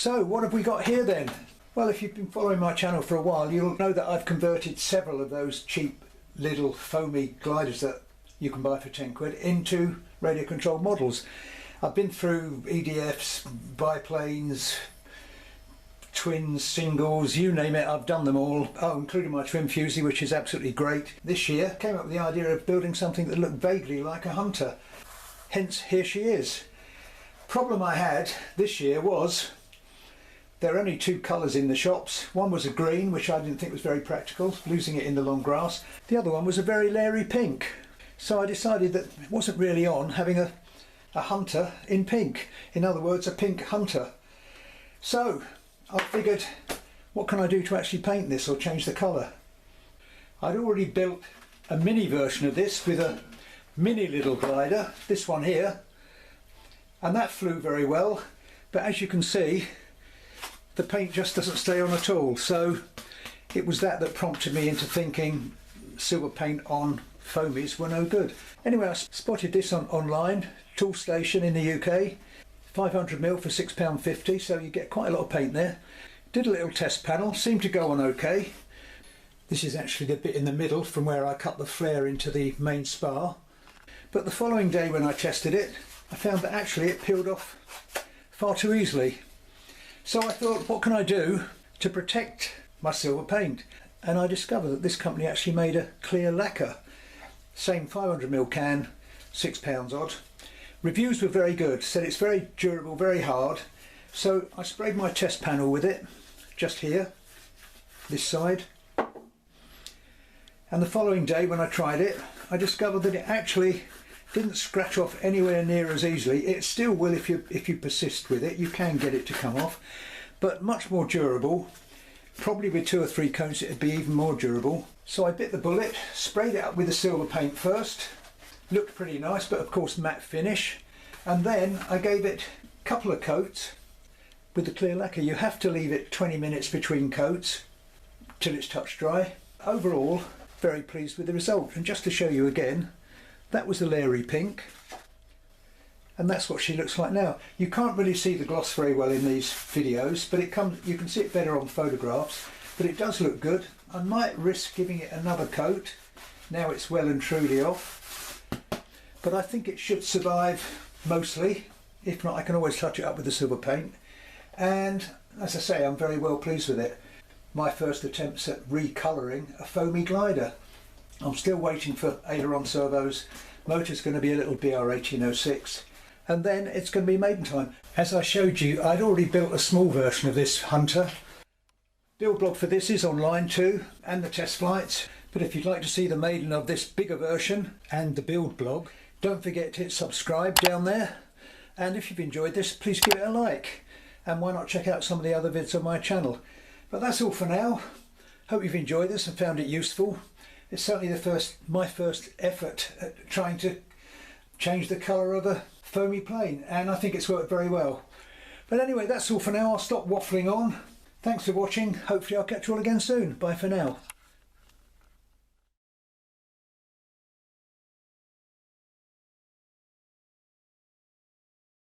So what have we got here then? Well, if you've been following my channel for a while, you'll know that I've converted several of those cheap little foamy gliders that you can buy for 10 quid into radio controlled models. I've been through EDFs, biplanes, twins, singles, you name it, I've done them all. Oh, including my twin fusee, which is absolutely great. This year came up with the idea of building something that looked vaguely like a Hunter. Hence, here she is. Problem I had this year was there are only two colours in the shops. One was a green, which I didn't think was very practical, losing it in the long grass. The other one was a very leery pink. So I decided that it wasn't really on having a Hunter in pink. In other words, a pink Hunter. So I figured, what can I do to actually paint this or change the colour? I'd already built a mini version of this with a mini little glider, this one here, and that flew very well, but as you can see, the paint just doesn't stay on at all. So it was that prompted me into thinking silver paint on foamies were no good. Anyway, I spotted this online, Toolstation in the UK, 500mm for £6.50, so you get quite a lot of paint there. Did a little test panel, seemed to go on okay. This is actually the bit in the middle from where I cut the flare into the main spar. But the following day when I tested it, I found that actually it peeled off far too easily. So I thought, what can I do to protect my silver paint? And I discovered that this company actually made a clear lacquer. Same 500mm can, £6 odd. Reviews were very good, said it's very durable, very hard. So I sprayed my test panel with it, just here, this side. And the following day when I tried it, I discovered that it actually didn't scratch off anywhere near as easily. It still will if you persist with it, you can get it to come off, but much more durable. Probably with 2 or 3 coats it'd be even more durable. So I bit the bullet, sprayed it up with the silver paint first. Looked pretty nice, but of course matte finish. And then I gave it a couple of coats with the clear lacquer. You have to leave it 20 minutes between coats till it's touch dry. Overall, very pleased with the result. And just to show you again, that was the leery pink. And that's what she looks like now. You can't really see the gloss very well in these videos, but you can see it better on photographs, but it does look good. I might risk giving it another coat now it's well and truly off. But I think it should survive mostly. If not, I can always touch it up with the silver paint. And as I say, I'm very well pleased with it. My first attempts at recolouring a foamy glider. I'm still waiting for aileron servos. Motor's going to be a little BR1806. And then it's going to be maiden time. As I showed you, I'd already built a small version of this Hunter. Build blog for this is online too, and the test flights. But if you'd like to see the maiden of this bigger version and the build blog, don't forget to hit subscribe down there. And if you've enjoyed this, please give it a like. And why not check out some of the other vids on my channel. But that's all for now. Hope you've enjoyed this and found it useful. It's certainly my first effort at trying to change the colour of a foamy plane, and I think it's worked very well. But anyway, that's all for now. I'll stop waffling on. Thanks for watching. Hopefully I'll catch you all again soon. Bye for now.